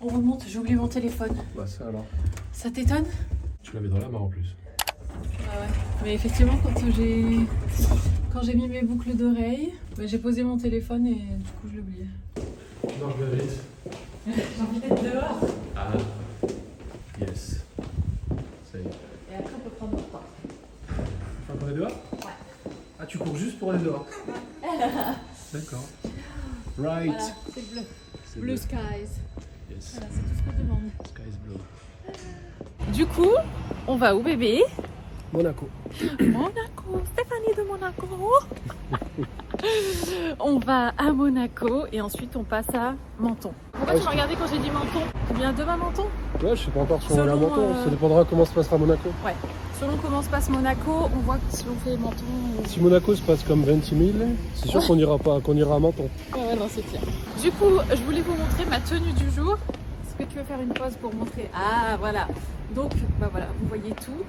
On remonte, j'ai oublié mon téléphone. Bah ça alors. Ça t'étonne? Tu l'avais dans la main en plus. Ah ouais. Mais effectivement, quand j'ai mis mes boucles d'oreilles, bah, j'ai posé mon téléphone et du coup je l'ai oublié. Marche bien vite. J'ai envie d'être dehors. Ah. Yes. Ça y est. Et après on peut prendre notre temps. Enfin, qu'on est dehors? Ouais. Ah, tu cours juste pour aller dehors? D'accord. Right. Voilà, c'est bleu. C'est Blue skies. Yes. Voilà, c'est tout ce que je demande. Sky is blue. Du coup, on va où bébé? Monaco. Monaco, Stéphanie de Monaco. On va à Monaco et ensuite on passe à Menton. Pourquoi tu m'as regardé quand j'ai dit Menton? Tu viens demain Menton? Ouais, je sais pas encore si on va aller à Selon, Menton. Ça dépendra comment se passera Monaco. Ouais. Selon comment se passe Monaco, on voit que si on fait Menton. Si Monaco se passe comme 26 000, c'est sûr qu'on ira à Menton. Ouais, non, c'est clair. Du coup, je voulais vous montrer ma tenue du jour. Est-ce que tu veux faire une pause pour montrer? Ah, voilà. Donc, bah voilà, vous voyez tout.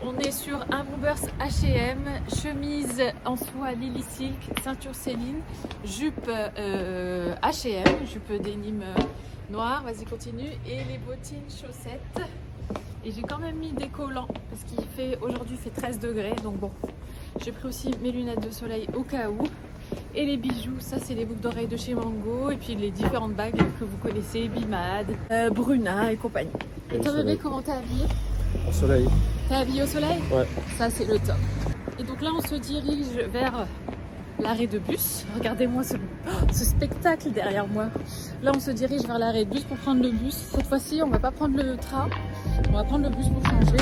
On est sur un Bombers H&M, chemise en soie Lily Silk, ceinture Céline, jupe H&M, jupe denim noire, vas-y continue, et les bottines chaussettes. Et j'ai quand même mis des collants parce qu'il fait aujourd'hui fait 13 degrés, donc bon, j'ai pris aussi mes lunettes de soleil au cas où. Et les bijoux, ça c'est les boucles d'oreilles de chez Mango, et puis les différentes bagues que vous connaissez, Bimad, Bruna et compagnie. Et toi bébé, comment t'es habillée? Au soleil. T'es habillée au soleil? Ouais. Ça c'est le top. Et donc là on se dirige vers l'arrêt de bus. Regardez-moi ce spectacle derrière moi. Là on se dirige vers l'arrêt de bus pour prendre le bus. Cette fois-ci on va pas prendre le train, on va prendre le bus pour changer.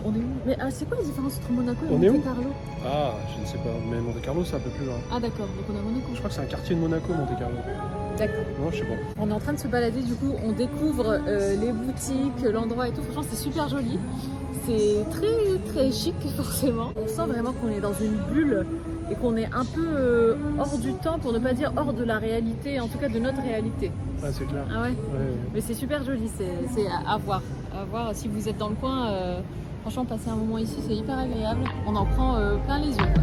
On est où? Mais c'est quoi la différence entre Monaco et Monte Carlo? Ah, je ne sais pas, mais Monte Carlo c'est un peu plus loin. Ah d'accord, donc on est à Monaco. Je crois que c'est un quartier de Monaco, Monte Carlo. D'accord. Non, je sais pas. On est en train de se balader, du coup on découvre les boutiques, l'endroit et tout. Franchement c'est super joli. C'est très très chic forcément. On sent vraiment qu'on est dans une bulle et qu'on est un peu hors du temps, pour ne pas dire hors de la réalité, en tout cas de notre réalité. Ah c'est clair. Ah ouais, Ouais. Mais c'est super joli, c'est à voir. À voir si vous êtes dans le coin. Franchement, passer un moment ici, c'est hyper agréable. On en prend plein les yeux.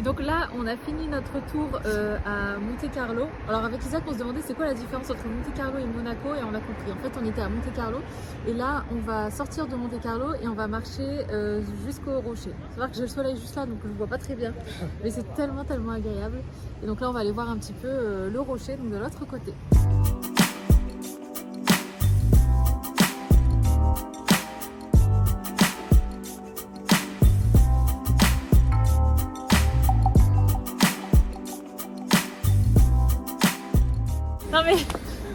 Donc là, on a fini notre tour à Monte Carlo. Alors avec Isaac, on se demandait c'est quoi la différence entre Monte Carlo et Monaco, et on a compris. En fait, on était à Monte Carlo et là, on va sortir de Monte Carlo et on va marcher jusqu'au rocher. C'est vrai que j'ai le soleil juste là, donc je ne vois pas très bien, mais c'est tellement agréable. Et donc là, on va aller voir un petit peu le rocher, donc de l'autre côté. Non mais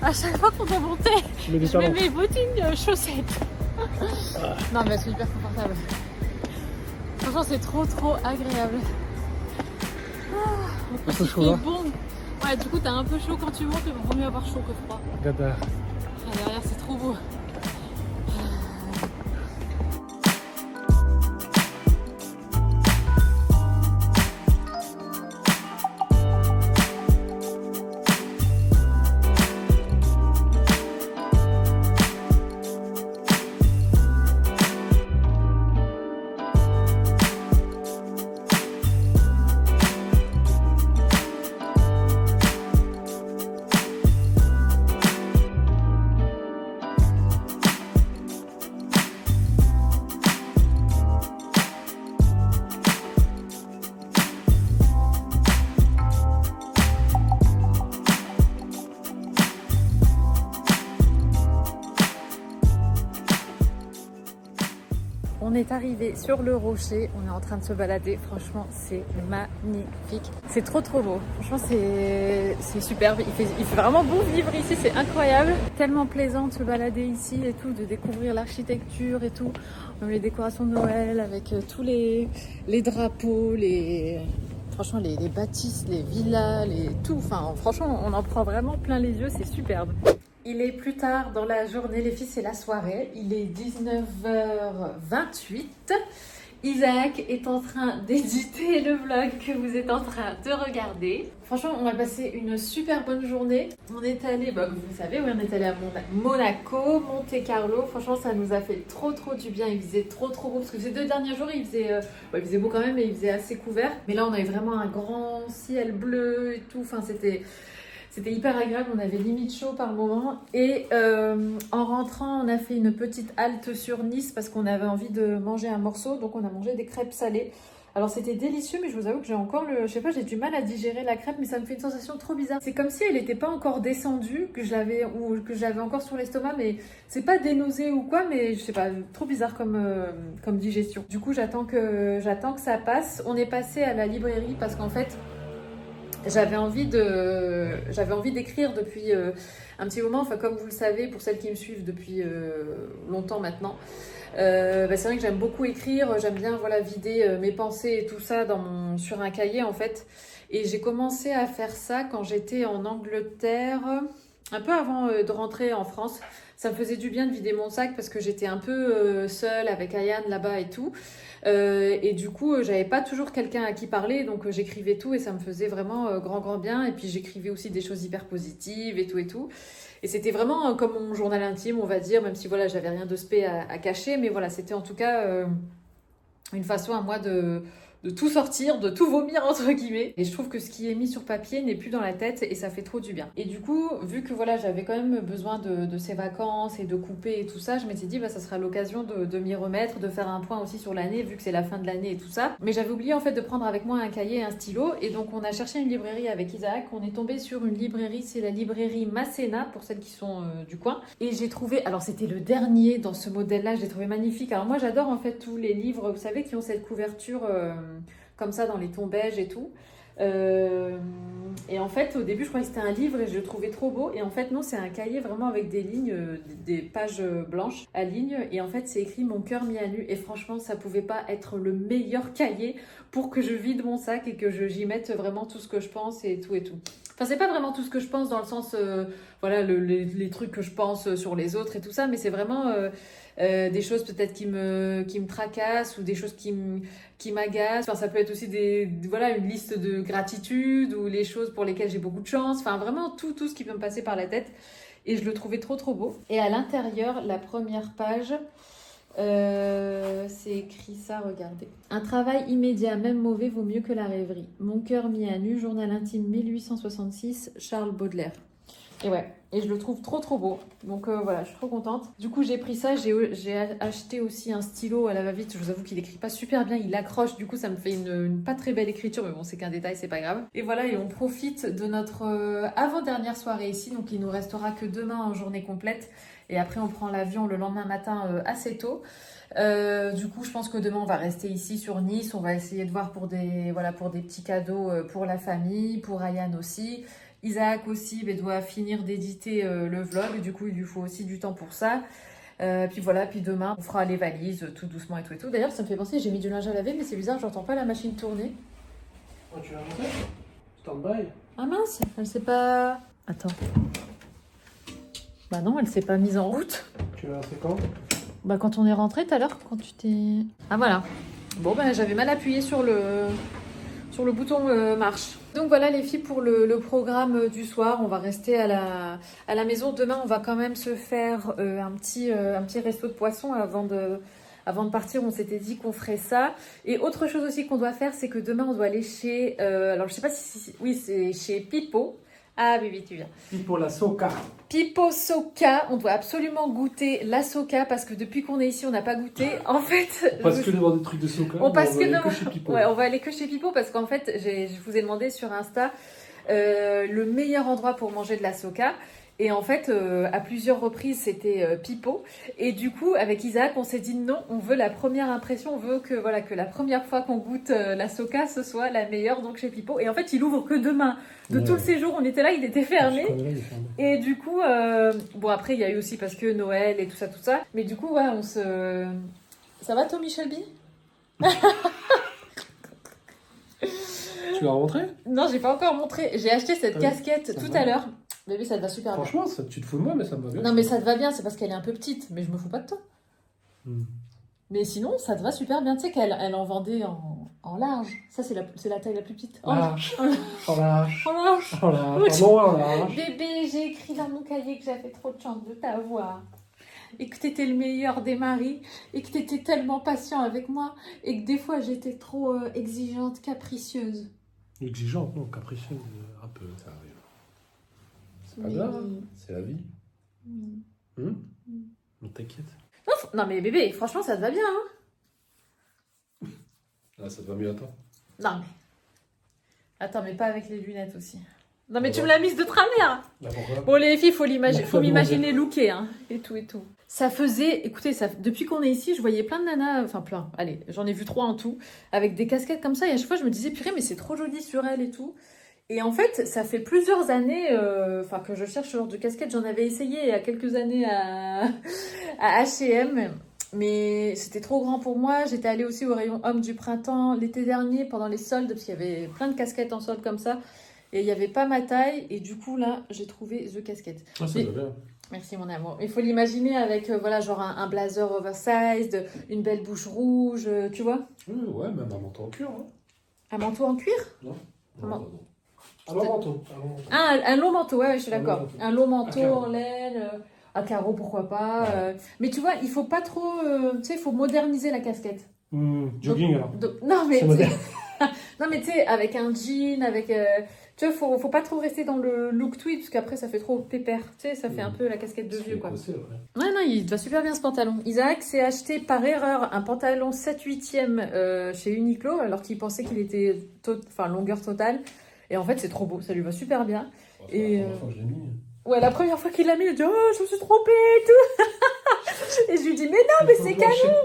à chaque fois qu'on doit monter, je mets mes bottines chaussettes. Non mais c'est hyper confortable. Franchement c'est trop agréable. Un peu Il chaud fait là. bon. Ouais, du coup, t'as un peu chaud quand tu montes, mais vaut mieux avoir chaud que froid. Regarde. Ah, derrière, c'est trop beau. On est arrivé sur le rocher, on est en train de se balader, franchement c'est magnifique, c'est trop beau, franchement c'est superbe, il fait vraiment bon vivre ici, c'est incroyable, tellement plaisant de se balader ici et tout, de découvrir l'architecture et tout, même les décorations de Noël avec tous les drapeaux, franchement les bâtisses, les villas, tout, enfin franchement on en prend vraiment plein les yeux, c'est superbe. Il est plus tard dans la journée, les filles, c'est la soirée. Il est 19h28. Isaac est en train d'éditer le vlog que vous êtes en train de regarder. Franchement, on a passé une super bonne journée. On est allé, comme vous le savez, oui, on est allé à Monaco, Monte Carlo. Franchement, ça nous a fait trop du bien. Il faisait trop beau parce que ces 2 derniers jours, il faisait beau quand même, mais il faisait assez couvert. Mais là, on avait vraiment un grand ciel bleu et tout. Enfin, c'était hyper agréable, on avait limite chaud par moment. Et en rentrant, on a fait une petite halte sur Nice parce qu'on avait envie de manger un morceau. Donc on a mangé des crêpes salées. Alors c'était délicieux, mais je vous avoue que j'ai encore je sais pas, j'ai du mal à digérer la crêpe, mais ça me fait une sensation trop bizarre. C'est comme si elle n'était pas encore descendue, que je l'avais encore sur l'estomac, mais c'est pas des nausées ou quoi, mais je sais pas, trop bizarre comme digestion. Du coup, j'attends que ça passe. On est passé à la librairie parce qu'en fait, j'avais envie d'écrire depuis un petit moment, enfin comme vous le savez, pour celles qui me suivent depuis longtemps maintenant. C'est vrai que j'aime beaucoup écrire, j'aime bien vider mes pensées et tout ça sur un cahier en fait. Et j'ai commencé à faire ça quand j'étais en Angleterre, un peu avant de rentrer en France. Ça me faisait du bien de vider mon sac parce que j'étais un peu seule avec Ayane là-bas et tout. Et du coup, j'avais pas toujours quelqu'un à qui parler, donc j'écrivais tout et ça me faisait vraiment grand bien. Et puis j'écrivais aussi des choses hyper positives et tout. Et c'était vraiment comme mon journal intime, on va dire, même si j'avais rien de spé à cacher. Mais voilà, c'était en tout cas une façon à moi de tout sortir, de tout vomir entre guillemets. Et je trouve que ce qui est mis sur papier n'est plus dans la tête et ça fait trop du bien. Et du coup, vu que j'avais quand même besoin de ces vacances et de couper et tout ça, je m'étais dit ça sera l'occasion de m'y remettre, de faire un point aussi sur l'année vu que c'est la fin de l'année et tout ça. Mais j'avais oublié en fait de prendre avec moi un cahier et un stylo et donc on a cherché une librairie avec Isaac. On est tombé sur une librairie, c'est la librairie Masséna pour celles qui sont du coin. Et j'ai trouvé, alors c'était le dernier dans ce modèle-là, je l'ai trouvé magnifique. Alors moi j'adore en fait tous les livres, vous savez, qui ont cette couverture comme ça dans les tons beige et tout. Et en fait, au début, je croyais que c'était un livre et je le trouvais trop beau. Et en fait, non, c'est un cahier vraiment avec des lignes, des pages blanches à lignes. Et en fait, c'est écrit Mon cœur mis à nu. Et franchement, ça pouvait pas être le meilleur cahier pour que je vide mon sac et que j'y mette vraiment tout ce que je pense et tout. Enfin, c'est pas vraiment tout ce que je pense dans le sens, les trucs que je pense sur les autres et tout ça, mais c'est vraiment des choses peut-être qui me tracassent ou des choses qui m'agacent. Enfin, ça peut être aussi une liste de gratitude ou les choses pour lesquelles j'ai beaucoup de chance. Enfin, vraiment tout ce qui peut me passer par la tête. Et je le trouvais trop beau. Et à l'intérieur, la première page, c'est écrit ça, regardez. Un travail immédiat, même mauvais, vaut mieux que la rêverie. Mon cœur mis à nu, journal intime 1866, Charles Baudelaire. Et ouais, et je le trouve trop beau. Donc je suis trop contente. Du coup, j'ai pris ça, j'ai acheté aussi un stylo à la va-vite. Je vous avoue qu'il écrit pas super bien, il accroche, du coup ça me fait une pas très belle écriture, mais bon, c'est qu'un détail, c'est pas grave. Et voilà, et on profite de notre avant-dernière soirée ici, donc il nous restera que demain en journée complète. Et après, on prend l'avion le lendemain matin assez tôt. Du coup, je pense que demain, on va rester ici sur Nice. On va essayer de voir pour des petits cadeaux pour la famille, pour Ayane aussi. Isaac aussi doit finir d'éditer le vlog. Du coup, il lui faut aussi du temps pour ça. Puis demain, on fera les valises tout doucement et tout. D'ailleurs, ça me fait penser, j'ai mis du linge à laver, mais c'est bizarre, j'entends pas la machine tourner. Oh, tu l'as monté? Stand-by. Ah mince, elle s'est pas... Attends. Bah non, elle s'est pas mise en route. Tu l'as lancé quand? Bah quand on est rentré tout à l'heure, quand tu t'es... Ah voilà. Bon bah j'avais mal appuyé sur le bouton marche. Donc voilà les filles pour le programme du soir. On va rester à la maison. Demain on va quand même se faire un petit resto de poisson avant de partir. On s'était dit qu'on ferait ça. Et autre chose aussi qu'on doit faire, c'est que demain on doit aller chez... alors je sais pas si... Oui, c'est chez Pipo. Ah Bibi, tu viens. Pipo la Soca. Pipo Soca, on doit absolument goûter la Soca parce que depuis qu'on est ici, on n'a pas goûté. En fait, On passe que devant des trucs de Soca. on passe que va aller devant. chez Pipo. Ouais, on va aller que chez Pipo parce qu'en fait, je vous ai demandé sur Insta le meilleur endroit pour manger de la Soca. Et en fait, à plusieurs reprises, c'était Pipo. Et du coup, avec Isaac, on s'est dit non, on veut la première impression, on veut que la première fois qu'on goûte la Soca, ce soit la meilleure, donc chez Pipo. Et en fait, il ouvre que demain. De tout le séjour, on était là, il était fermé. Et du coup, bon après, il y a eu aussi parce que Noël et tout ça. Mais du coup, ouais, on se... Ça va, Tommy Shelby? Tu l'as rencontré? Non, j'ai pas encore montré. J'ai acheté cette casquette tout à l'heure. Bébé, ça te va super bien. Franchement, tu te fous de moi, mais ça me va bien. Non, mais ça te va bien, c'est parce qu'elle est un peu petite. Mais je me fous pas de toi. Hmm. Mais sinon, ça te va super bien. Tu sais qu'elle en vendait en large. Ça, c'est la taille la plus petite. Large. En En large. large. En large. Pardon, en large. Bébé, j'ai écrit dans mon cahier que j'avais trop de chance de t'avoir. Et que t'étais le meilleur des maris. Et que t'étais tellement patient avec moi. Et que des fois, j'étais trop exigeante, capricieuse. Exigeante, non, capricieuse, un peu, ça arrive. C'est pas grave, c'est la vie. Non, t'inquiète. Non, mais bébé, franchement, ça te va bien, hein? Ah, ça te va mieux à toi. Non, mais... Attends, mais pas avec les lunettes aussi. Non, mais tu me l'as mise de travers. Là, pourquoi? Bon, les filles, faut m'imaginer looker, hein, et tout. Ça faisait, écoutez, depuis qu'on est ici, je voyais plein de nanas, enfin plein, allez, j'en ai vu 3 en tout, avec des casquettes comme ça, et à chaque fois, je me disais, purée, mais c'est trop joli sur elle et tout. Et en fait, ça fait plusieurs années que je cherche ce genre de casquette. J'en avais essayé il y a quelques années à H&M, mais c'était trop grand pour moi. J'étais allée aussi au rayon homme du printemps l'été dernier pendant les soldes, parce qu'il y avait plein de casquettes en solde comme ça. Et il n'y avait pas ma taille. Et du coup, là, j'ai trouvé The Casquette. Ah, ça va bien. Merci, mon amour. Il faut l'imaginer avec genre un blazer oversized, une belle bouche rouge, tu vois. Ouais, même un manteau en cuir. Hein. Un manteau en cuir? Non. Non. Un long manteau. Ah, un long manteau, ouais, je suis d'accord. Un long manteau carreaux. en laine, à carreaux, pourquoi pas. Mais tu vois, il faut pas trop... tu sais, il faut moderniser la casquette. Jogging, alors. Non, mais C'est moderne. non, mais tu sais, avec un jean, avec... tu vois, faut pas trop rester dans le look tweed, parce qu'après, ça fait trop pépère. Tu sais, ça fait un peu la casquette de vieux, quoi. Écossais, ouais. Ouais, non, il te va super bien ce pantalon. Isaac s'est acheté par erreur un pantalon 7/8e chez Uniqlo, alors qu'il pensait qu'il était longueur totale. Et en fait, c'est trop beau, ça lui va super bien. C'est Et la première fois que je l'ai mis. ouais, la première fois qu'il l'a mis, il a dit « Oh, je me suis trompée et tout !» Et je lui dis « Mais non, mais c'est canon !»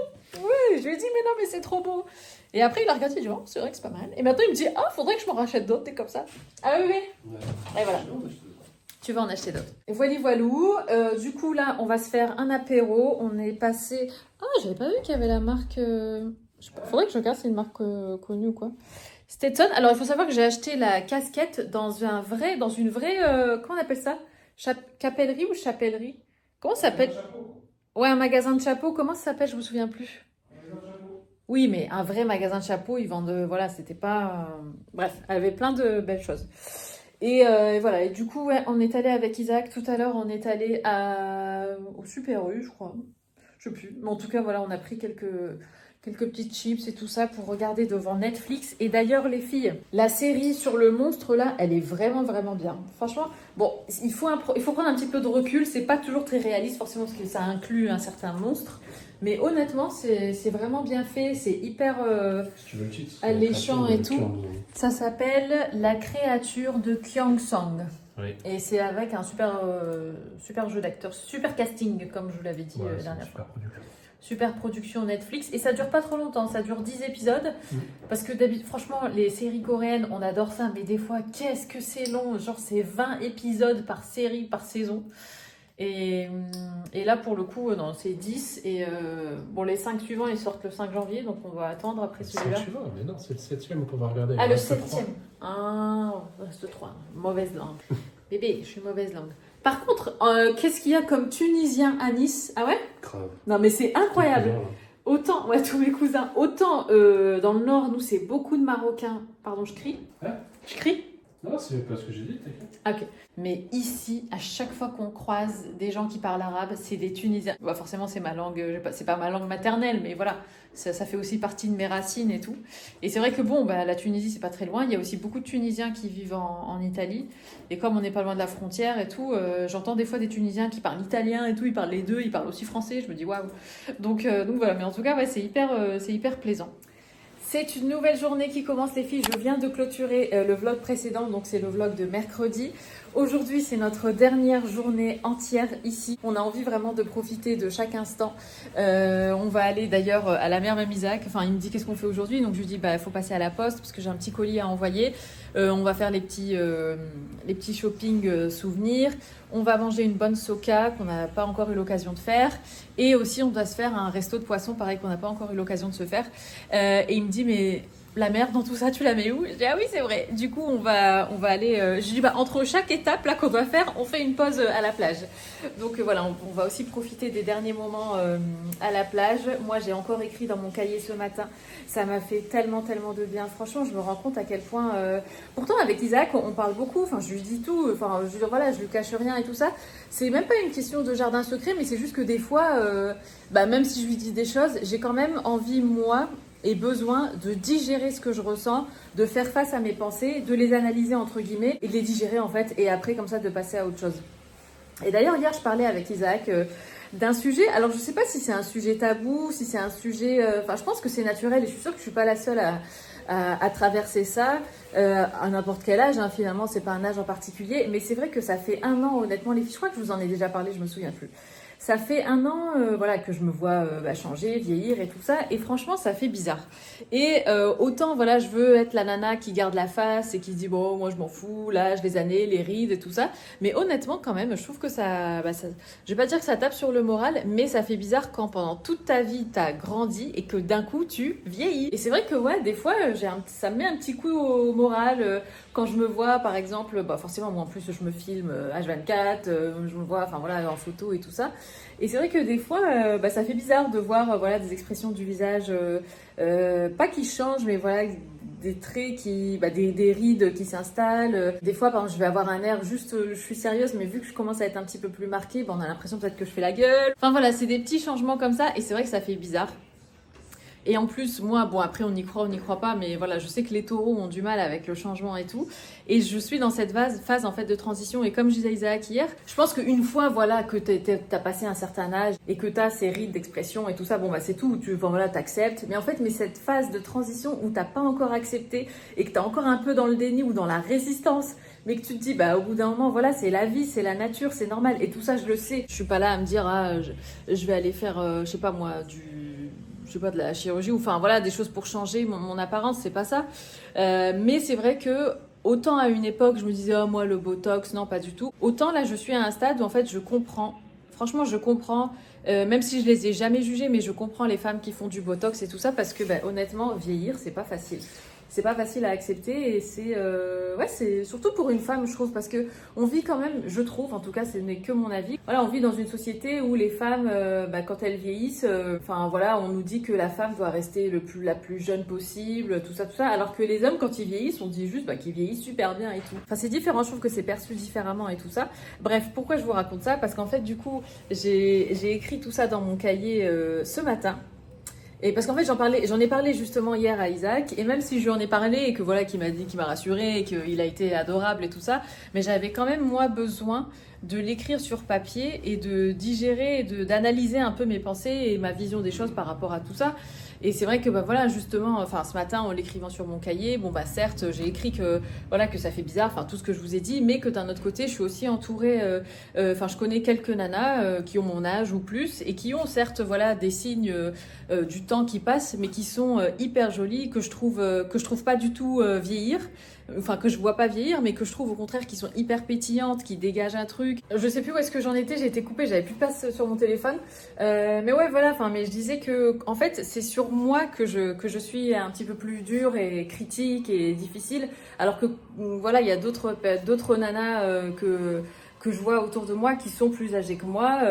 Ouais, je lui ai dit « Mais non, mais c'est trop beau !» Et après, il a regardé, il dit « Oh, c'est vrai que c'est pas mal. » Et maintenant, il me dit « Ah, faudrait que je m'en rachète d'autres, t'es comme ça. » Ah oui, oui. Ouais. Et voilà. Tu vas en acheter d'autres. Voilou. Du coup, là, on va se faire un apéro. On est passé... Ah, j'avais pas vu qu'il y avait la marque... Je sais pas, faudrait que je regarde si c'est une marque connue ou quoi. Stetson. Alors, il faut savoir que j'ai acheté la casquette dans une vraie... comment on appelle ça? Capellerie ou chapellerie? Comment ça s'appelle? Ouais, un magasin de chapeaux. Comment ça s'appelle? Je me souviens plus. Oui, mais un vrai magasin de chapeaux, ils vendent... Voilà, c'était pas... Bref, elle avait plein de belles choses. Et voilà, et du coup, ouais, on est allé avec Isaac. Tout à l'heure, on est allé au Super U, je crois. Je sais plus. Mais en tout cas, voilà, on a pris quelques petites chips et tout ça pour regarder devant Netflix. Et d'ailleurs, les filles, la série sur le monstre, là, elle est vraiment, vraiment bien. Franchement, bon, il faut prendre un petit peu de recul. C'est pas toujours très réaliste, forcément, parce que ça inclut un certain monstre. Mais honnêtement, c'est vraiment bien fait. C'est hyper Si tu veux le titre, alléchant et tout. Kyang. Ça s'appelle La créature de Kyang Sang. Oui. Et c'est avec un super jeu d'acteurs, super casting, comme je vous l'avais dit la dernière fois. Super production Netflix. Et ça dure pas trop longtemps, ça dure 10 épisodes. Parce que d'habitude, franchement, les séries coréennes, on adore ça. Mais des fois, qu'est-ce que c'est long. Genre, c'est 20 épisodes par série, par saison. Et là, pour le coup, non, c'est 10. Et bon, les 5 suivants, ils sortent le 5 janvier. Donc, on va attendre après celui-là. Mais non, c'est le 7e qu'on va regarder. Ah, le 7e. 1, reste 3. Mauvaise langue. Bébé, je suis mauvaise langue. Par contre, qu'est-ce qu'il y a comme Tunisien à Nice? Ah ouais? Grave. Non mais c'est incroyable. Cousins, là. Autant, ouais, tous mes cousins, autant dans le nord, nous, c'est beaucoup de Marocains. Pardon, je crie? Hein? Je crie? Non, c'est pas ce que j'ai dit, t'inquiète. Ok. Mais ici, à chaque fois qu'on croise des gens qui parlent arabe, c'est des Tunisiens. Bah, forcément, c'est ma langue, c'est pas ma langue maternelle, mais voilà, ça fait aussi partie de mes racines et tout. Et c'est vrai que bon, bah, la Tunisie, c'est pas très loin. Il y a aussi beaucoup de Tunisiens qui vivent en Italie. Et comme on n'est pas loin de la frontière et tout, j'entends des fois des Tunisiens qui parlent italien et tout, ils parlent les deux, ils parlent aussi français. Je me dis waouh. Donc voilà, mais en tout cas, ouais, c'est hyper plaisant. C'est une nouvelle journée qui commence les filles, je viens de clôturer le vlog précédent, donc c'est le vlog de mercredi. Aujourd'hui c'est notre dernière journée entière ici, on a envie vraiment de profiter de chaque instant. On va aller d'ailleurs à la mer même Isaac, enfin il me dit qu'est-ce qu'on fait aujourd'hui, donc je lui dis bah il faut passer à la poste parce que j'ai un petit colis à envoyer. On va faire les petits shopping souvenirs, on va manger une bonne soca qu'on n'a pas encore eu l'occasion de faire et aussi on doit se faire un resto de poisson pareil qu'on n'a pas encore eu l'occasion de se faire. Et il me dit mais la mer dans tout ça tu la mets où? Je dis ah oui c'est vrai, du coup on va aller, je dis bah entre chaque étape là qu'on doit faire on fait une pause à la plage. Donc voilà, on va aussi profiter des derniers moments à la plage. Moi j'ai encore écrit dans mon cahier ce matin, ça m'a fait tellement de bien, franchement je me rends compte à quel point pourtant avec Isaac on parle beaucoup, enfin je lui dis tout, enfin je veux dire voilà je lui cache rien et tout ça, c'est même pas une question de jardin secret mais c'est juste que des fois bah, même si je lui dis des choses j'ai quand même envie moi et besoin de digérer ce que je ressens, de faire face à mes pensées, de les analyser entre guillemets et de les digérer en fait et après comme ça de passer à autre chose. Et d'ailleurs hier je parlais avec Isaac d'un sujet, alors je sais pas si c'est un sujet tabou, si c'est un sujet, enfin je pense que c'est naturel et je suis sûre que je suis pas la seule à traverser ça à n'importe quel âge, hein, finalement c'est pas un âge en particulier, mais c'est vrai que ça fait 1 an honnêtement les filles, je crois que je vous en ai déjà parlé, je me souviens plus. Ça fait 1 an voilà, que je me vois changer, vieillir et tout ça. Et franchement, ça fait bizarre. Et autant, voilà, je veux être la nana qui garde la face et qui se dit, bon, moi, je m'en fous, l'âge, les années, les rides et tout ça. Mais honnêtement, quand même, je trouve que ça... je vais pas dire que ça tape sur le moral, mais ça fait bizarre quand pendant toute ta vie, t'as grandi et que d'un coup, tu vieillis. Et c'est vrai que, ouais, des fois, ça me met un petit coup au moral quand je me vois, par exemple, bah, forcément, moi, en plus, je me filme H24, je me vois, enfin, voilà, en photo et tout ça. Et c'est vrai que des fois, ça fait bizarre de voir voilà, des expressions du visage, pas qui changent, mais voilà, des traits qui, des rides qui s'installent. Des fois, par exemple, je vais avoir un air juste, je suis sérieuse, mais vu que je commence à être un petit peu plus marquée, on a l'impression peut-être que je fais la gueule. Enfin voilà, c'est des petits changements comme ça, et c'est vrai que ça fait bizarre. Et en plus, moi, bon, après, on y croit pas, mais voilà, je sais que les taureaux ont du mal avec le changement et tout. Et je suis dans cette phase en fait, de transition. Et comme je disais à Isaac hier, je pense qu'une fois, voilà, que t'as passé un certain âge et que t'as ces rides d'expression et tout ça, bon, bah, c'est tout. Voilà, t'acceptes. Mais en fait, cette phase de transition où t'as pas encore accepté et que t'es encore un peu dans le déni ou dans la résistance, mais que tu te dis, bah, au bout d'un moment, voilà, c'est la vie, c'est la nature, c'est normal. Et tout ça, je le sais. Je suis pas là à me dire, je vais aller faire, je sais pas moi, je sais pas, de la chirurgie ou enfin voilà des choses pour changer mon apparence, c'est pas ça, mais c'est vrai que autant à une époque je me disais oh moi le botox non pas du tout, autant là je suis à un stade où en fait je comprends, franchement je comprends, même si je les ai jamais jugées, mais je comprends les femmes qui font du botox et tout ça parce que honnêtement vieillir c'est pas facile. C'est pas facile à accepter et c'est surtout pour une femme je trouve parce que on vit quand même, je trouve, en tout cas ce n'est que mon avis, voilà, on vit dans une société où les femmes quand elles vieillissent, voilà, on nous dit que la femme doit rester la plus jeune possible, tout ça, alors que les hommes quand ils vieillissent on dit juste qu'ils vieillissent super bien et tout. Enfin c'est différent, je trouve que c'est perçu différemment et tout ça. Bref, pourquoi je vous raconte ça? Parce qu'en fait du coup j'ai écrit tout ça dans mon cahier ce matin. Et parce qu'en fait j'en ai parlé justement hier à Isaac, et même si je lui en ai parlé et que voilà qu'il m'a dit, qu'il m'a rassuré et qu'il a été adorable et tout ça, mais j'avais quand même moi besoin de l'écrire sur papier et de digérer, d'analyser un peu mes pensées et ma vision des choses par rapport à tout ça. Et c'est vrai que voilà justement, ce matin en l'écrivant sur mon cahier, certes j'ai écrit que voilà que ça fait bizarre, tout ce que je vous ai dit, mais que d'un autre côté je suis aussi entourée, je connais quelques nanas qui ont mon âge ou plus et qui ont certes voilà des signes du temps qui passe, mais qui sont hyper jolies, que je trouve pas du tout vieillir. enfin que je vois pas vieillir, mais que je trouve au contraire qui sont hyper pétillantes, qui dégagent un truc. Je sais plus où est-ce que j'en étais, j'ai été coupée, j'avais plus de place sur mon téléphone. Mais ouais, voilà, enfin, mais je disais que en fait, c'est sur moi que je suis un petit peu plus dure et critique et difficile, alors que voilà, il y a d'autres nanas que je vois autour de moi qui sont plus âgées que moi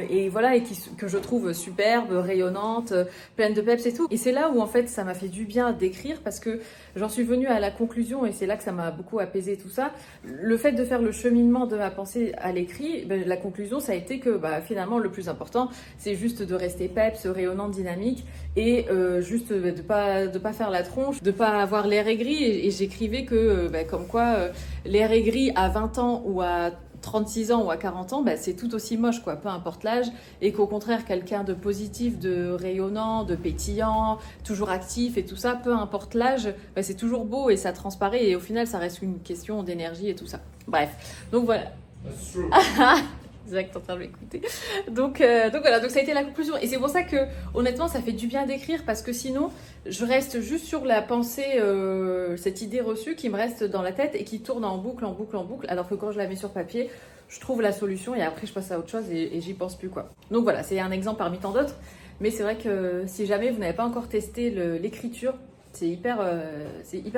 et voilà, et que je trouve superbes, rayonnantes, pleines de peps et tout. Et c'est là où en fait ça m'a fait du bien d'écrire, parce que j'en suis venue à la conclusion, et c'est là que ça m'a beaucoup apaisé tout ça. Le fait de faire le cheminement de ma pensée à l'écrit, ben, la conclusion ça a été que finalement le plus important c'est juste de rester peps, rayonnante, dynamique, et juste de pas faire la tronche, de pas avoir l'air aigri. Et j'écrivais que comme quoi l'air aigri à 20 ans ou à 36 ans ou à 40 ans, c'est tout aussi moche, quoi, peu importe l'âge, et qu'au contraire, quelqu'un de positif, de rayonnant, de pétillant, toujours actif et tout ça, peu importe l'âge, c'est toujours beau et ça transparaît, et au final, ça reste une question d'énergie et tout ça. Bref, donc voilà. Zach, t'es en train de m'écouter. Donc voilà, donc ça a été la conclusion. Et c'est pour ça que, honnêtement, ça fait du bien d'écrire, parce que sinon, je reste juste sur la pensée, cette idée reçue qui me reste dans la tête et qui tourne en boucle, en boucle, en boucle. Alors que quand je la mets sur papier, je trouve la solution et après je passe à autre chose et j'y pense plus, quoi. Donc voilà, c'est un exemple parmi tant d'autres. Mais c'est vrai que si jamais vous n'avez pas encore testé l'écriture, c'est hyper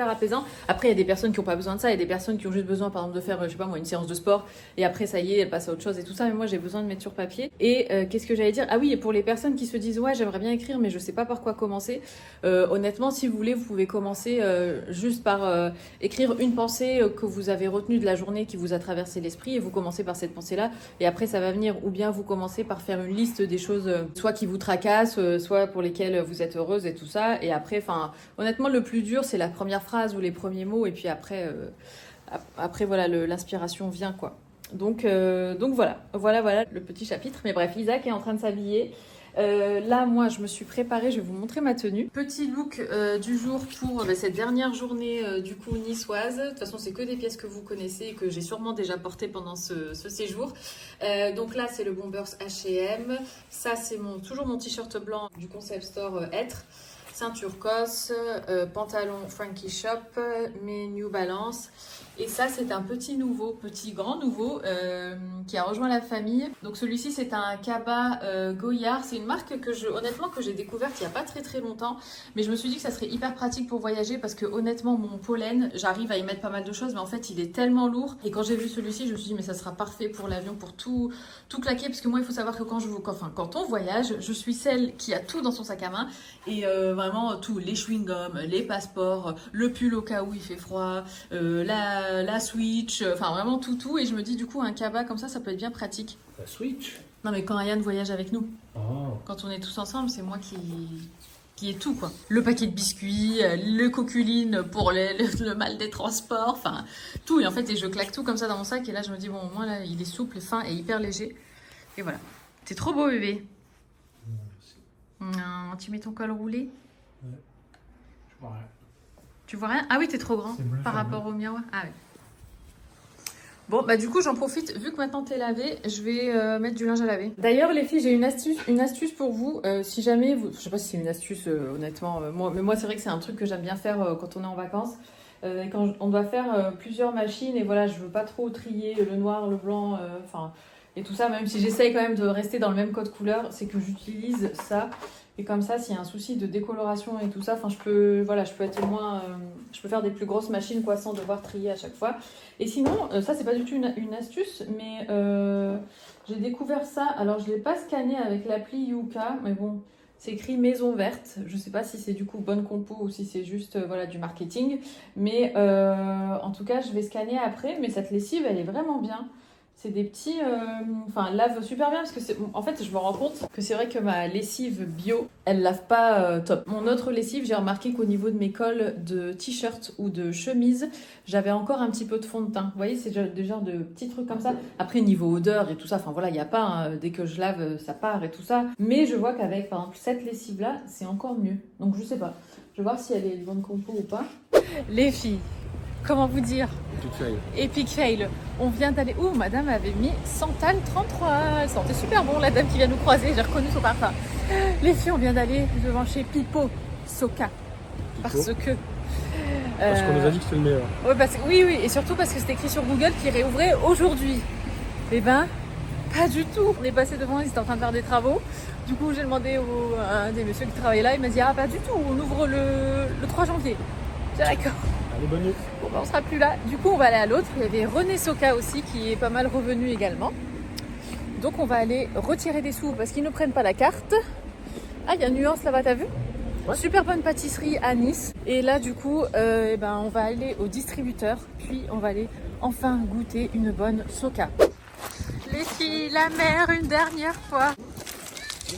apaisant. Après, il y a des personnes qui n'ont pas besoin de ça. Il y a des personnes qui ont juste besoin, par exemple, de faire, je sais pas moi, une séance de sport. Et après, ça y est, elles passent à autre chose et tout ça. Mais moi, j'ai besoin de mettre sur papier. Et qu'est-ce que j'allais dire? Ah oui, et pour les personnes qui se disent, ouais, j'aimerais bien écrire, mais je sais pas par quoi commencer. Honnêtement, si vous voulez, vous pouvez commencer juste par écrire une pensée que vous avez retenue de la journée, qui vous a traversé l'esprit. Et vous commencez par cette pensée-là. Et après, ça va venir. Ou bien vous commencez par faire une liste des choses, soit qui vous tracassent, soit pour lesquelles vous êtes heureuse et tout ça. Et après, enfin, honnêtement, le plus dur, c'est la première phrase ou les premiers mots, et puis après, voilà, l'inspiration vient, quoi. Donc voilà le petit chapitre. Mais bref, Isaac est en train de s'habiller. Là, moi, je me suis préparée, je vais vous montrer ma tenue. Petit look du jour pour cette dernière journée du coup niçoise. De toute façon, c'est que des pièces que vous connaissez et que j'ai sûrement déjà portées pendant ce séjour. Donc là, c'est le Bombers H&M. Ça, c'est toujours mon t-shirt blanc du concept store Être. Ceinture Cos, pantalon Frankie Shop, mes New Balance. Et ça, c'est un petit grand nouveau qui a rejoint la famille. Donc celui-ci, c'est un Kaba Goyard. C'est une marque honnêtement que j'ai découverte il n'y a pas très très longtemps. Mais je me suis dit que ça serait hyper pratique pour voyager, parce que honnêtement, mon pollen, j'arrive à y mettre pas mal de choses, mais en fait, il est tellement lourd. Et quand j'ai vu celui-ci, je me suis dit, mais ça sera parfait pour l'avion, pour tout claquer. Parce que moi, il faut savoir que quand on voyage, je suis celle qui a tout dans son sac à main. Et vraiment tout, les chewing-gums, les passeports, le pull au cas où il fait froid, la Switch, enfin vraiment tout. Et je me dis, du coup, un Kaba comme ça peut être bien pratique. La Switch? Non, mais quand Ayane voyage avec nous, Oh. quand on est tous ensemble, c'est moi qui est tout, quoi. Le paquet de biscuits, le coculine pour le mal des transports, enfin tout. Et en fait, je claque tout comme ça dans mon sac. Et là, je me dis, bon, au moins là, il est souple, fin et hyper léger. Et voilà. T'es trop beau, bébé. Non, tu mets ton col roulé? Ouais. Je vois rien. Tu vois rien? Ah oui, t'es trop grand Bleu, par rapport au miroir. Ah oui. Bon, du coup, j'en profite. Vu que maintenant t'es lavé, je vais mettre du linge à laver. D'ailleurs, les filles, j'ai une astuce pour vous. Si jamais vous... Je sais pas si c'est une astuce, honnêtement. Mais moi, c'est vrai que c'est un truc que j'aime bien faire quand on est en vacances. Quand on doit faire plusieurs machines. Et voilà, je veux pas trop trier le noir, le blanc, et tout ça. Même si j'essaye quand même de rester dans le même code couleur, c'est que j'utilise ça. Et comme ça, s'il y a un souci de décoloration et tout ça, je peux être moins, je peux faire des plus grosses machines, quoi, sans devoir trier à chaque fois. Et sinon, ça c'est pas du tout une astuce, mais j'ai découvert ça. Alors je l'ai pas scanné avec l'appli Yuka, mais bon, c'est écrit maison verte. Je sais pas si c'est du coup bonne compo ou si c'est juste du marketing. Mais en tout cas, je vais scanner après. Mais cette lessive, elle est vraiment bien. C'est des petits... lave super bien, parce que en fait, je me rends compte que c'est vrai que ma lessive bio, elle lave pas top. Mon autre lessive, j'ai remarqué qu'au niveau de mes cols de t-shirt ou de chemise, j'avais encore un petit peu de fond de teint. Vous voyez, c'est des genres de petits trucs comme ça. Après, niveau odeur et tout ça, il n'y a pas, dès que je lave, ça part et tout ça. Mais je vois qu'avec, par exemple, cette lessive-là, c'est encore mieux. Donc, je sais pas. Je vais voir si elle est de bonne compo ou pas. Les filles, comment vous dire? Epic fail. On vient d'aller... Oh, madame avait mis Santal 33. Elle sentait super bon, la dame qui vient nous croiser. J'ai reconnu son parfum. Les filles, on vient d'aller devant chez Pipo Soka. Parce que Parce qu'on nous a dit que c'était le meilleur. Ouais, oui, et surtout parce que c'était écrit sur Google qu'il réouvrait aujourd'hui. Eh ben, pas du tout. On est passé devant, ils étaient en train de faire des travaux. Du coup, j'ai demandé à un des messieurs qui travaillait là, il m'a dit ah pas du tout, on ouvre le 3 janvier. J'ai d'accord. Allez, bonne nuit. Bon, ben, on sera plus là. Du coup, on va aller à l'autre. Il y avait René Soka aussi qui est pas mal revenu également. Donc, on va aller retirer des sous parce qu'ils ne prennent pas la carte. Ah, il y a Nuance là-bas, t'as vu? Ouais. Super bonne pâtisserie à Nice. Et là, du coup, on va aller au distributeur. Puis, on va aller enfin goûter une bonne Soka. Les filles, la mer une dernière fois.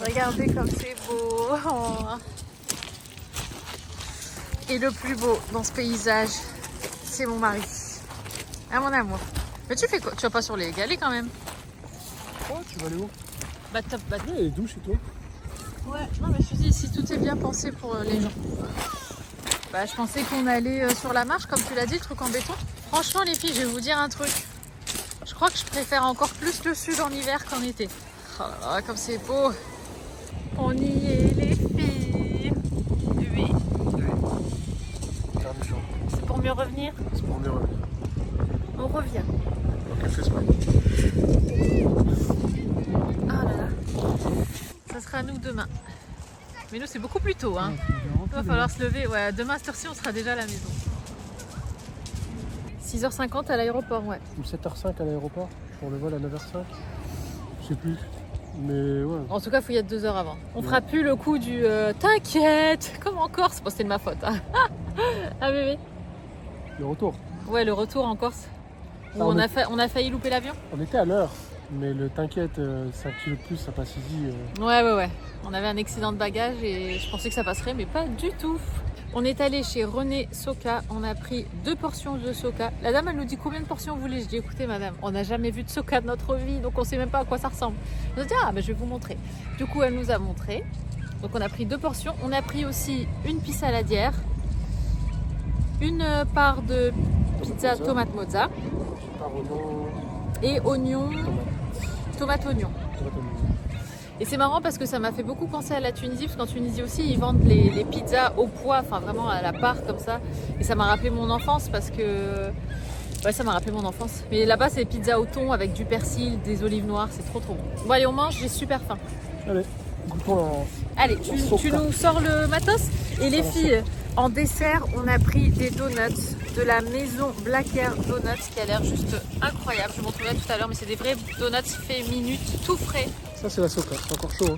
Regardez comme c'est beau. Oh. Et le plus beau dans ce paysage, c'est mon mari. Ah, mon amour. Mais tu fais quoi? Tu vas pas sur les galets quand même? Oh, tu vas aller où? Bah, top, bah. Ouais, elle est douce chez toi. Ouais, non, mais je te dis, si tout est bien pensé pour les gens. Bah, je pensais qu'on allait sur la marche, comme tu l'as dit, le truc en béton. Franchement, les filles, je vais vous dire un truc. Je crois que je préfère encore plus le sud en hiver qu'en été. Oh là là, comme c'est beau. On y est, les filles. Oui. C'est pour mieux revenir? C'est pour mieux revenir. On revient. Ok, fais ça. Ah là là. Ça sera à nous demain. Mais nous, c'est beaucoup plus tôt. Hein. Il va falloir se lever. Ouais, demain, à cette heure-ci, on sera déjà à la maison. 6h50 à l'aéroport, ouais. Ou 7h05 à l'aéroport pour le vol à 9h05. Je sais plus. Mais ouais. En tout cas, il faut y être 2 heures avant. On fera plus le coup du t'inquiète, comme en Corse. Bon, c'était de ma faute. Hein. Ah, bébé. Le retour. Ouais, le retour en Corse. Où on a failli louper l'avion. On était à l'heure. Mais le t'inquiète, 5 kilos de plus, ça passe easy. Ouais. On avait un accident de bagage et je pensais que ça passerait, mais pas du tout. On est allé chez René Soka, on a pris 2 portions de Soka. La dame, elle nous dit combien de portions vous voulez. Je dis écoutez madame, on n'a jamais vu de Soka de notre vie, donc on sait même pas à quoi ça ressemble. Elle nous dit ah ben je vais vous montrer. Du coup elle nous a montré. Donc on a pris 2 portions. On a pris aussi une pisse saladière, une part de pizza tomate mozza et oignon, tomate oignon. Et c'est marrant parce que ça m'a fait beaucoup penser à la Tunisie, parce qu'en Tunisie aussi, ils vendent les pizzas au poids, enfin vraiment à la part comme ça. Et ça m'a rappelé mon enfance parce que... Ouais, ça m'a rappelé mon enfance. Mais là-bas, c'est pizza au thon avec du persil, des olives noires, c'est trop bon. Bon allez, on mange, j'ai super faim. Allez, goûtons. Allez, tu nous sors le matos. Et les filles, en dessert, on a pris des donuts de la maison Black Air Donuts qui a l'air juste incroyable. Je vous montrerai tout à l'heure, mais c'est des vrais donuts faits minutes, tout frais. Ça c'est la Soka, c'est encore chaud. Hein.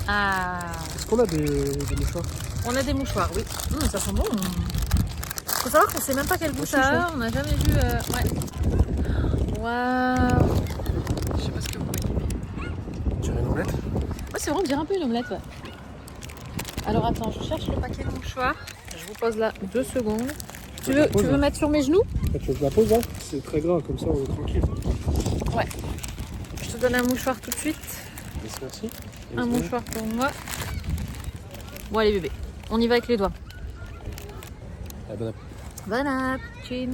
Ah. Est-ce qu'on a des mouchoirs? On a des mouchoirs, oui. Ça sent bon. Faut savoir qu'on sait même pas quel goût ça a. On n'a jamais vu. Ouais. Waouh. Je sais pas ce que vous voyez. Tu dirais une omelette? Ouais, c'est vrai, on dirait un peu une omelette. Ouais. Alors attends, je cherche le paquet de mouchoirs. Je vous pose là 2 secondes. Tu veux mettre sur mes genoux? Tu veux que je la pose là? C'est très gras, comme ça on est tranquille. Ouais. Je te donne un mouchoir tout de suite. Merci. Un mouchoir pour moi. Bon allez bébé, on y va avec les doigts. Ah, bon appétit. Bon appétit.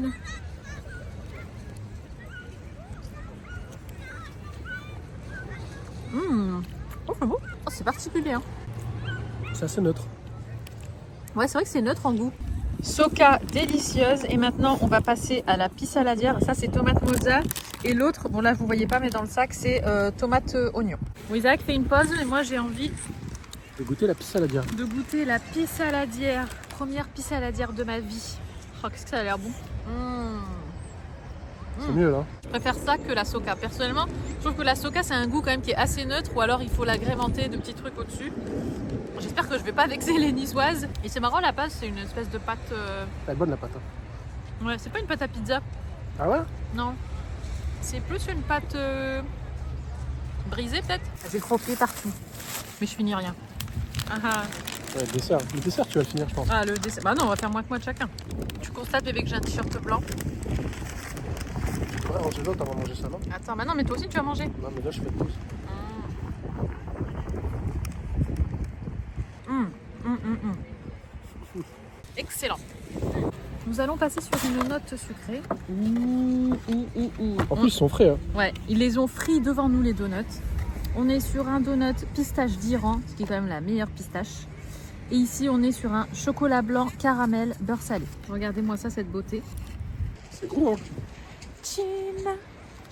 Oh c'est beau. Oh, c'est particulier. Hein. C'est assez neutre. Ouais, c'est vrai que c'est neutre en goût. Soka délicieuse. Et maintenant, on va passer à la pisse saladière. Ça, c'est tomate mozza. Et l'autre, bon là, vous voyez pas, mais dans le sac, c'est tomate oignon. Bon, Isaac fait une pause, mais moi, j'ai envie de goûter la pisse saladière. De goûter la pisse saladière. Première pisse saladière de ma vie. Oh, qu'est-ce que ça a l'air bon. C'est mieux là. Je préfère ça que la Soka. Personnellement, je trouve que la Soka, c'est un goût quand même qui est assez neutre, ou alors il faut l'agrémenter de petits trucs au-dessus. J'espère que je vais pas vexer les niçoises. Et c'est marrant, la pâte, c'est une espèce de pâte... Elle est bonne la pâte. Hein. Ouais, c'est pas une pâte à pizza. Ah ouais? Non. C'est plus une pâte brisée peut-être. J'ai croqué partout. Mais je finis rien. Ah. Ouais, le dessert. Le dessert, tu vas le finir, je pense. Ah, le dessert. Bah non, on va faire moins que moi de chacun. Tu constates, bébé, que j'ai un t-shirt blanc. Ouais, ranger l'autre avant de manger ça, non? Attends, bah non, mais toi aussi, tu vas manger. Non, mais là, je fais de pause. Excellent. Nous allons passer sur une note sucrée. En plus, ils sont frais. Hein. Ouais, ils les ont frits devant nous, les donuts. On est sur un donut pistache d'Iran, ce qui est quand même la meilleure pistache. Et ici, on est sur un chocolat blanc caramel beurre salé. Regardez-moi ça, cette beauté. C'est gros, hein. Chin.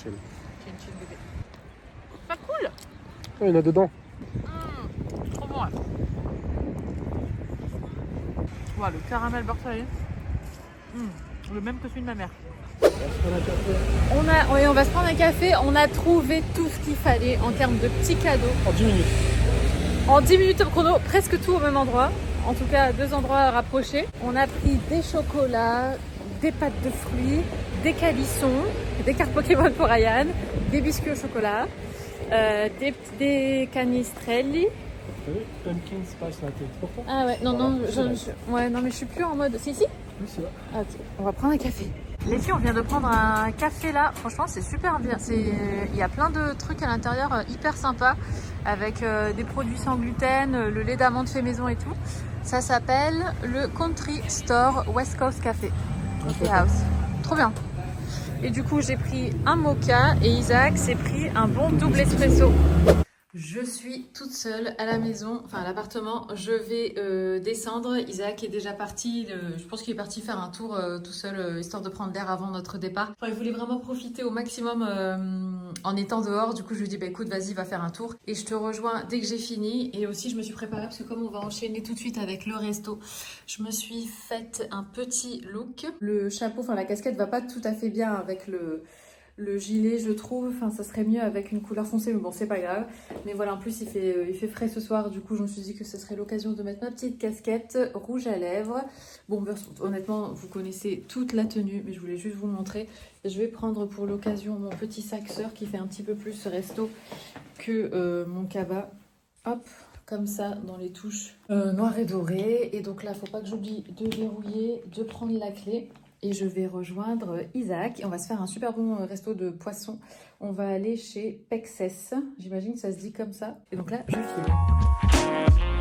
Chin. Chin, bébé. Pas cool. Oh, il y en a dedans. Trop bon. Ouais. Voilà, le caramel beurre salé. Le même que celui de ma mère. On va se prendre un café. On a trouvé tout ce qu'il fallait en termes de petits cadeaux. En 10 minutes. En 10 minutes au chrono, presque tout au même endroit. En tout cas, 2 endroits rapprochés. On a pris des chocolats, des pâtes de fruits, des calissons, des cartes Pokémon pour Ryan, des biscuits au chocolat, des canistrelli. Pumpkin spice latte. Pourquoi? Ah ouais, non, non, mais je suis plus en mode. Si, si. Oui, c'est vrai. Ah, ok. On va prendre un café. Les filles, on vient de prendre un café là. Franchement, c'est super bien. Il y a plein de trucs à l'intérieur hyper sympa avec des produits sans gluten, le lait d'amande fait maison et tout. Ça s'appelle le Country Store West Coast Café. Coffee House. Trop bien. Et du coup, j'ai pris un mocha et Isaac s'est pris un bon double espresso. Je suis toute seule à la maison, enfin à l'appartement. Je vais descendre. Isaac est déjà parti. Je pense qu'il est parti faire un tour tout seul, histoire de prendre l'air avant notre départ. Enfin, il voulait vraiment profiter au maximum en étant dehors. Du coup, je lui ai dit, bah écoute, vas-y, va faire un tour. Et je te rejoins dès que j'ai fini. Et aussi, je me suis préparée parce que comme on va enchaîner tout de suite avec le resto, je me suis faite un petit look. Le chapeau, enfin la casquette va pas tout à fait bien avec le gilet, je trouve. Enfin, ça serait mieux avec une couleur foncée, mais bon, c'est pas grave. Mais voilà, en plus, il fait frais ce soir. Du coup, je me suis dit que ce serait l'occasion de mettre ma petite casquette rouge à lèvres. Bon, honnêtement, vous connaissez toute la tenue, mais je voulais juste vous montrer. Je vais prendre pour l'occasion mon petit sac sœur qui fait un petit peu plus resto que mon cabas. Hop, comme ça, dans les touches noires et dorées. Et donc là, faut pas que j'oublie de verrouiller, de prendre la clé. Et je vais rejoindre Isaac. On va se faire un super bon resto de poisson. On va aller chez Pexes. J'imagine que ça se dit comme ça. Et donc là, je file.